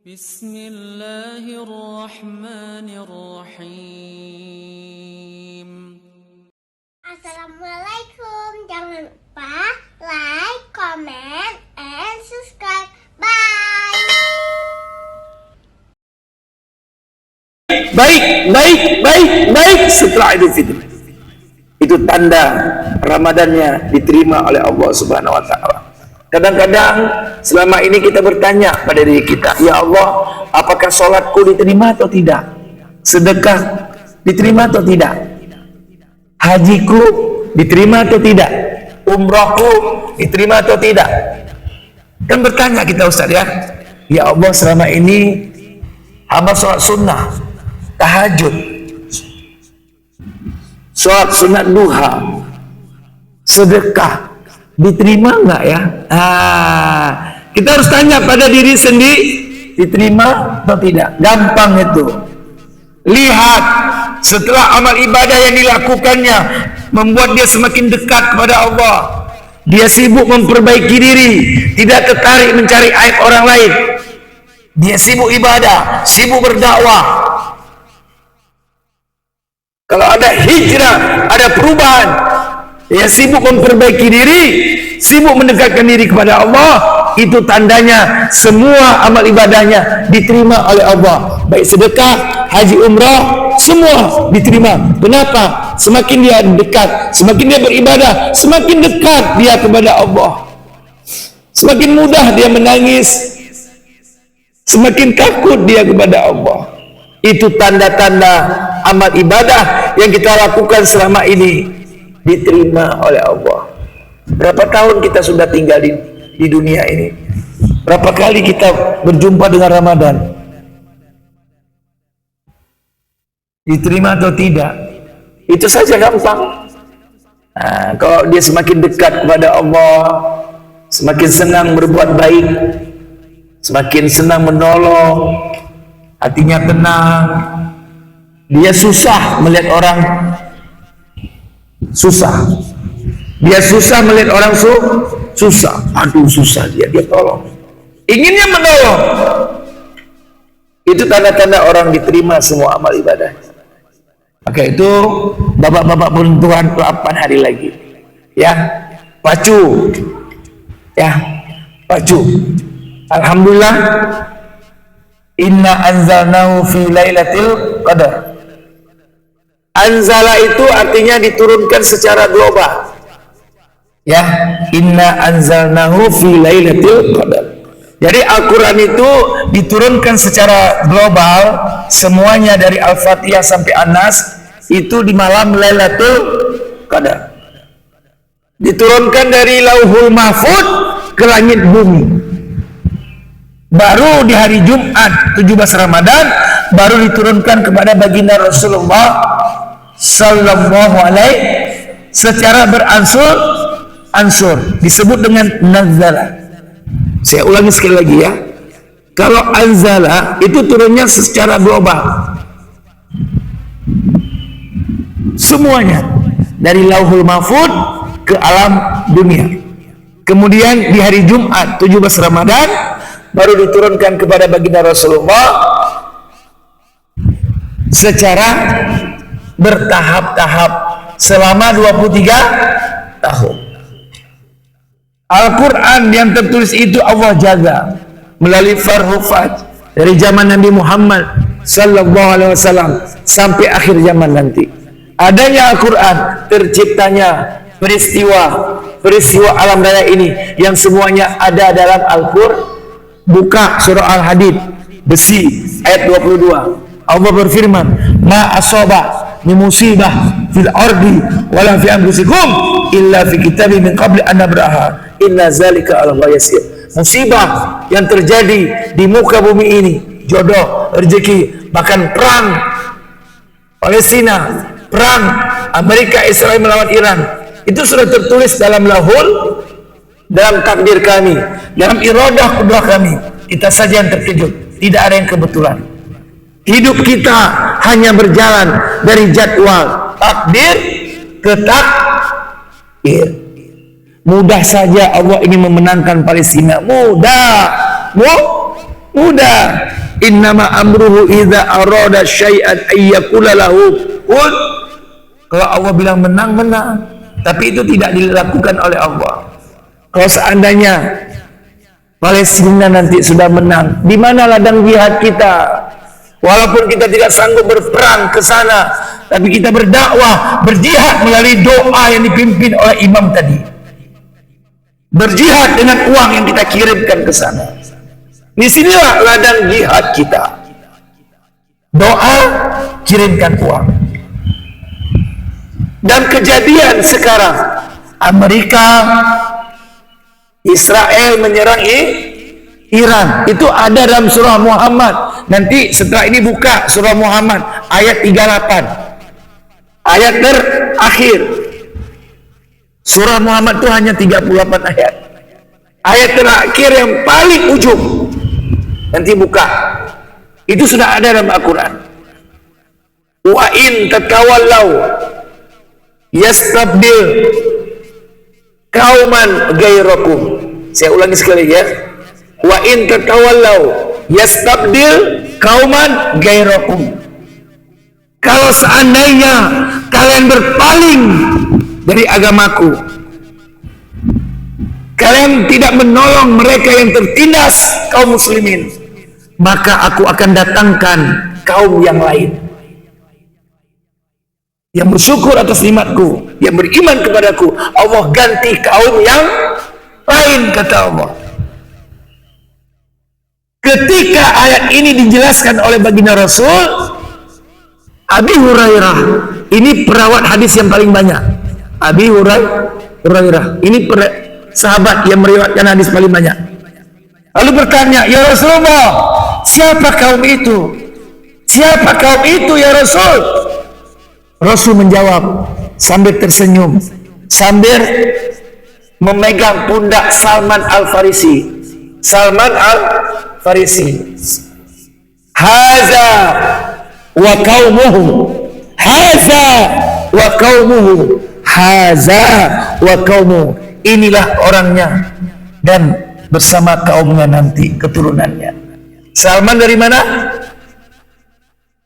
Bismillahirrahmanirrahim. Assalamualaikum. Jangan lupa like, comment, and subscribe. Bye. Baik setelah Idul Fitri. Itu tanda Ramadannya diterima oleh Allah Subhanahu wa taala. Kadang-kadang selama ini kita bertanya pada diri kita, ya Allah, apakah sholatku diterima atau tidak? Sedekah diterima atau tidak? Hajiku diterima atau tidak? Umrahku diterima atau tidak? Kan bertanya kita, Ustaz, ya. Ya Allah, selama ini hamba sholat sunnah, tahajud, sholat sunat duha, sedekah, diterima enggak ya? Kita harus tanya pada diri sendiri, diterima atau tidak? Gampang itu. Lihat, setelah amal ibadah yang dilakukannya membuat dia semakin dekat kepada Allah, dia sibuk memperbaiki diri, tidak tertarik mencari aib orang lain, dia sibuk ibadah, sibuk berdakwah. Kalau ada hijrah, ada perubahan, dia sibuk memperbaiki diri, sibuk mendekatkan diri kepada Allah, itu tandanya semua amal ibadahnya diterima oleh Allah. Baik sedekah, haji, umrah, semua diterima. Kenapa? Semakin dia dekat, semakin dia beribadah, semakin dekat dia kepada Allah. Semakin mudah dia menangis, semakin takut dia kepada Allah. Itu tanda-tanda amal ibadah yang kita lakukan selama ini diterima oleh Allah. Berapa tahun kita sudah tinggal di dunia ini? Berapa kali kita berjumpa dengan Ramadan? Diterima atau tidak? Itu saja gampang. Kalau dia semakin dekat kepada Allah, semakin senang berbuat baik, semakin senang menolong, hatinya tenang, dia susah melihat orang susah. Dia susah melihat orang susah. Aduh, susah dia tolong. Inginnya menolong. Itu tanda-tanda orang diterima semua amal ibadah. Oke, itu bapak-bapak perempuan 8 hari lagi. Ya, pacu. Ya, pacu. Alhamdulillah. Inna anzalnahu fi lailatul qadar. Anzala itu artinya diturunkan secara global. Ya, inna anzalnahu fi lailatul qadar. Jadi Al-Quran itu diturunkan secara global, semuanya dari Al-Fatihah sampai An-Nas itu di malam Lailatul Qadar. Diturunkan dari Lauhul Mahfud ke langit bumi. Baru di hari Jumat 17 Ramadan baru diturunkan kepada baginda Rasulullah sallallahu alaihi secara beransur disebut dengan nazala. Saya ulangi sekali lagi ya. Kalau anzala itu turunnya secara global, semuanya dari Lauhul Mahfud ke alam dunia. Kemudian di hari Jumat 17 Ramadan baru diturunkan kepada baginda Rasulullah secara bertahap-tahap selama 23 tahun. Al-Quran yang tertulis itu Allah jaga melalui farhufat dari zaman Nabi Muhammad sallallahu alaihi wasallam sampai akhir zaman nanti. Adanya Al-Quran, terciptanya peristiwa alam raya ini yang semuanya ada dalam Al-Quran. Buka surah Al-Hadid besi ayat 22. Allah berfirman, ma asaba min musibah fil ardi wala fi anfusikum illa fi kitabim min qabli an nabraha inna zalika 'ala Allah yasir. Musibah yang terjadi di muka bumi ini, jodoh, rezeki, bahkan perang Palestina, perang Amerika Israel melawan Iran, itu sudah tertulis dalam lahul, dalam takdir kami, dalam iradah kudrah kami. Kita saja yang terkejut, tidak ada yang kebetulan. Hidup kita hanya berjalan dari jadwal takdir ke takdir. Mudah saja Allah ingin memenangkan Palestina, mudah. Mudah. Innama amruhu idza arada syai'an ayyakula lahu kun. Kalau Allah bilang menang, menang. Tapi itu tidak dilakukan oleh Allah. Kalau seandainya Palestina nanti sudah menang, di mana ladang jihad kita? Walaupun kita tidak sanggup berperang ke sana, tapi kita berdakwah, berjihad melalui doa yang dipimpin oleh imam tadi. Berjihad dengan uang yang kita kirimkan ke sana. Di sinilah ladang jihad kita. Doa, kirimkan uang. Dan kejadian sekarang, Amerika, Israel menyerang Iran. Itu ada dalam surah Muhammad. Nanti setelah ini buka surah Muhammad ayat 38. Ayat terakhir. Surah Muhammad itu hanya 38 ayat. Ayat terakhir yang paling ujung. Nanti buka. Itu sudah ada dalam Al-Quran. Wa in tatawallau yastabdil kauman gairakum. Saya ulangi sekali ya. Wa in tatawallau yastabdil kauman gairakum. Kalau seandainya kalian berpaling dari agamaku, kalian tidak menolong mereka yang tertindas kaum muslimin, maka aku akan datangkan kaum yang lain yang bersyukur atas nikmatku, yang beriman kepadaku. Allah ganti kaum yang lain, kata Allah. Ketika ayat ini dijelaskan oleh baginda Rasul, Abi Hurairah, ini perawat hadis yang paling banyak. Abi Hurairah, ini sahabat yang meriwayatkan hadis paling banyak. Lalu bertanya, ya Rasulullah, siapa kaum itu? Siapa kaum itu ya Rasul? Rasul menjawab sambil tersenyum, sambil memegang pundak Salman Al-Farisi. Salman Al-Farisi. Haza wa qaumuhu. Haza wa qaumuhu. Haza wa qaumuhu. Inilah orangnya dan bersama kaumnya nanti, keturunannya. Salman dari mana?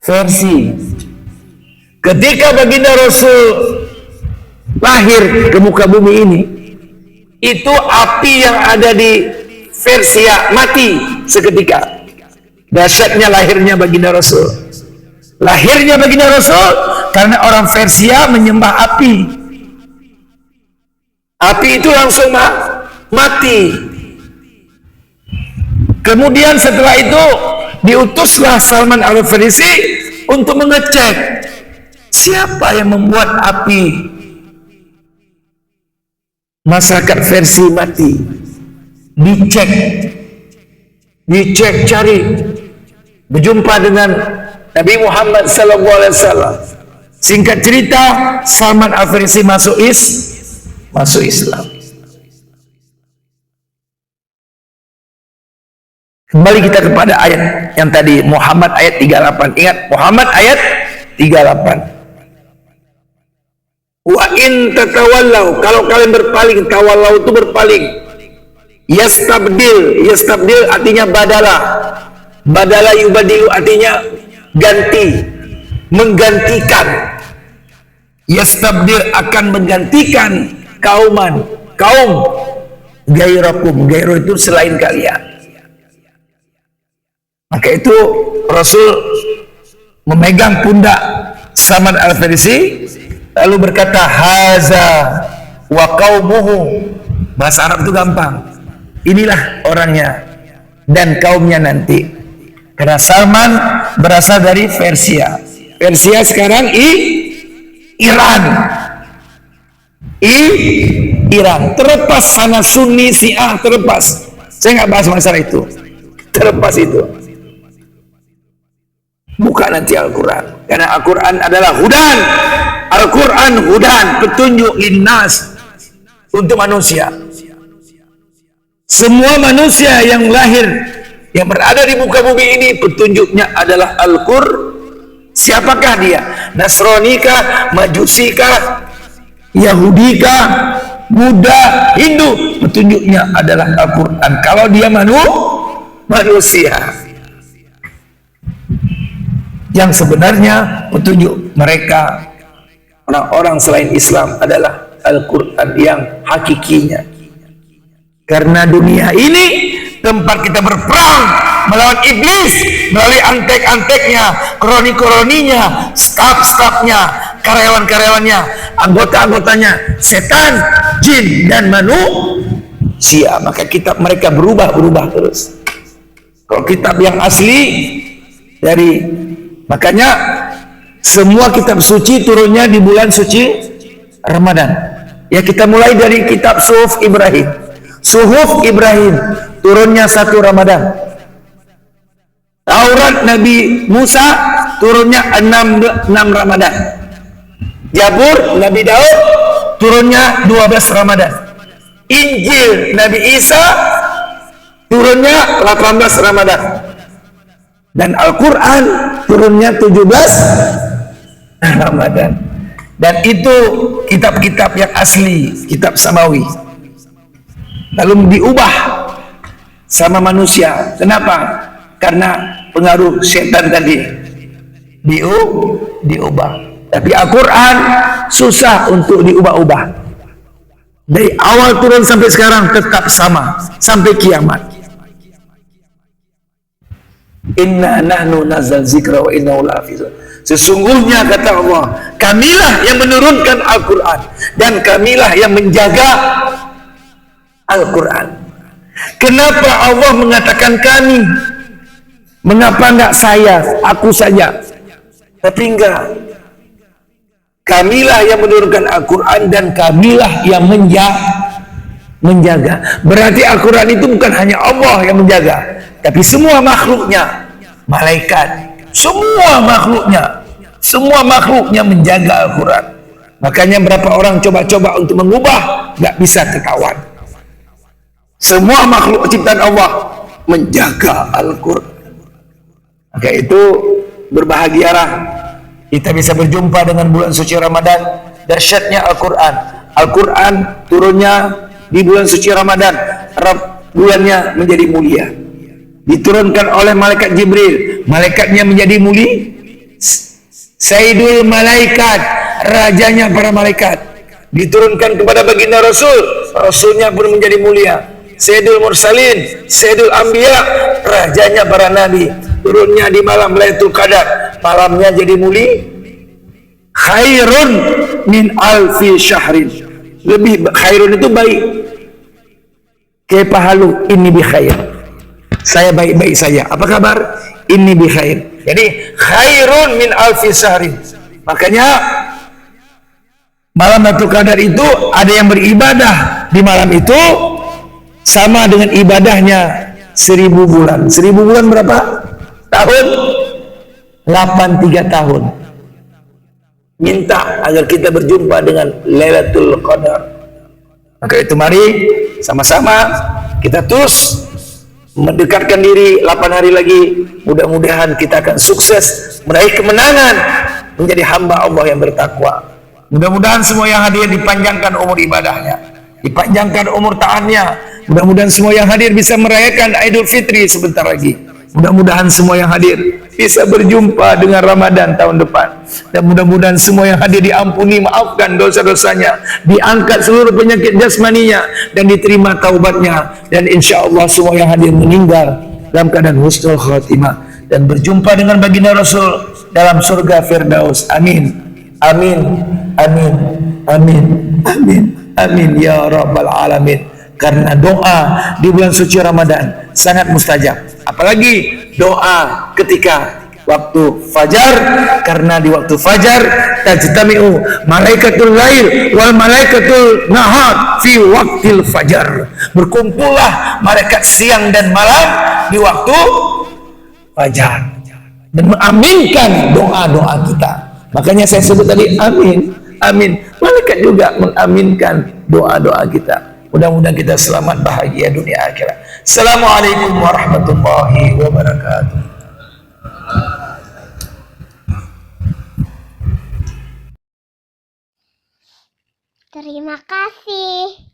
Versi. Ketika baginda Rasul lahir ke muka bumi ini, itu api yang ada di Persia mati seketika. Dahsyatnya lahirnya baginda Rasul. Lahirnya baginda Rasul karena orang Persia menyembah api. Api itu langsung mati. Kemudian setelah itu diutuslah Salman Al-Farisi untuk mengecek siapa yang membuat api masyarakat versi mati. Dicek, cari, berjumpa dengan Nabi Muhammad SAW. Singkat cerita, Salman Al-Farisi masuk Islam. Kembali kita kepada ayat yang tadi, Muhammad ayat 38. Ingat, Muhammad ayat 38. Wa in tatawallau, kalau kalian berpaling, tawallau itu berpaling. Yastabdil artinya badala yubadilu artinya ganti, menggantikan. Yastabdil akan menggantikan kaum gairakum. Gairo itu selain kalian. Maka itu Rasul memegang pundak Salman Al-Farisi lalu berkata, haza wa qaumuhu. Bahasa Arab itu gampang. Inilah orangnya dan kaumnya nanti. Karena Salman berasal dari Persia. Persia sekarang Iran. Iran. Terlepas sana Sunni, Syiah, terlepas. Saya nggak bahas masalah itu. Terlepas itu. Buka nanti Al-Quran. Karena Al-Quran adalah hudan. Al-Quran hudan, petunjuk linnas, untuk manusia. Semua manusia yang lahir, yang berada di muka bumi ini, petunjuknya adalah Al-Quran. Siapakah dia? Nasronikah, Majusikah, Yahudikah, Buddha, Hindu? Petunjuknya adalah Al-Quran. Kalau dia manusia. Yang sebenarnya petunjuk mereka orang-orang selain Islam adalah Al-Quran yang hakikinya. Karena dunia ini tempat kita berperang melawan iblis melalui antek-anteknya, kroni-kroninya, staf-stafnya, karyawan-karyawannya, anggota-anggotanya, setan, jin, dan manusia. Maka kitab mereka berubah-ubah terus. Kalau kitab yang asli dari, makanya semua kitab suci turunnya di bulan suci Ramadan. Ya, kita mulai dari kitab Suhuf Ibrahim. Suhuf Ibrahim turunnya 1 Ramadan. Taurat Nabi Musa turunnya 6 Ramadan. Zabur Nabi Daud turunnya 12 Ramadan. Injil Nabi Isa turunnya 18 Ramadan. Dan Al-Quran turunnya 17 Ramadan. Dan itu kitab-kitab yang asli, kitab samawi. Lalu diubah sama manusia. Kenapa? Karena pengaruh setan tadi diubah. Tapi Al-Quran susah untuk diubah-ubah. Dari awal turun sampai sekarang tetap sama sampai kiamat. Inna nahnu nazzal zikra wa inna lahafizun. Sesungguhnya kata Allah, kamilah yang menurunkan Al-Quran dan kamilah yang menjaga Al-Quran. Kenapa Allah mengatakan kami? Mengapa enggak saya, aku saja? Tapi enggak. Kamilah yang menurunkan Al-Quran dan kamilah yang menjaga. Berarti Al-Quran itu bukan hanya Allah yang menjaga, tapi semua makhluknya, malaikat, semua makhluknya menjaga Al-Quran. Makanya berapa orang coba-coba untuk mengubah, nggak bisa ketahuan. Semua makhluk ciptaan Allah menjaga Al-Quran. Maka itu berbahagialah kita bisa berjumpa dengan bulan suci Ramadan. Dahsyatnya Al-Quran. Al-Quran turunnya di bulan suci Ramadan. Bulannya menjadi mulia. Diturunkan oleh malaikat Jibril. Malaikatnya menjadi mulia. Sayyidul malaikat, rajanya para malaikat. Diturunkan kepada baginda Rasul. Rasulnya pun menjadi mulia. Sayyidul Mursalin, Sayyidul Anbiya, rajanya para nabi. Turunnya di malam Lailatul Qadar, malamnya jadi mulia. Khairun min alfi syahrin. Lebih khairun itu baik. Kepahalu ini bi khair. Saya baik-baik saja. Apa kabar? Ini bi khair. Jadi khairun min alfi syahrin. Makanya malam Lailatul Qadar itu ada yang beribadah di malam itu sama dengan ibadahnya 1000 bulan. 1000 bulan berapa? Tahun? 83 tahun. Minta agar kita berjumpa dengan Lailatul Qadar. Maka itu mari sama-sama kita terus mendekatkan diri 8 hari lagi. Mudah-mudahan kita akan sukses meraih kemenangan menjadi hamba Allah yang bertakwa. Mudah-mudahan semua yang hadir dipanjangkan umur ibadahnya, dipanjangkan umur taatnya. Mudah-mudahan semua yang hadir bisa merayakan Idul Fitri sebentar lagi. Mudah-mudahan semua yang hadir bisa berjumpa dengan Ramadan tahun depan. Dan mudah-mudahan semua yang hadir diampuni, maafkan dosa-dosanya, diangkat seluruh penyakit jasmaninya, dan diterima taubatnya. Dan insya Allah semua yang hadir meninggal dalam keadaan husnul khatimah dan berjumpa dengan baginda Rasul dalam surga Firdaus. Amin. Amin. Amin. Amin. Amin. Amin ya rabbal alamin. Karena doa di bulan suci Ramadan sangat mustajab. Apalagi doa ketika waktu fajar, karena di waktu fajar tajtami'u malaikatul lail wal malaikatul nahar fi waktil fajar. Berkumpullah malaikat siang dan malam di waktu fajar dan mengaminkan doa-doa kita. Makanya saya sebut tadi amin, amin. Malaikat juga mengaminkan doa-doa kita. Mudah-mudahan kita selamat bahagia dunia akhirat. Assalamualaikum warahmatullahi wabarakatuh. Terima kasih.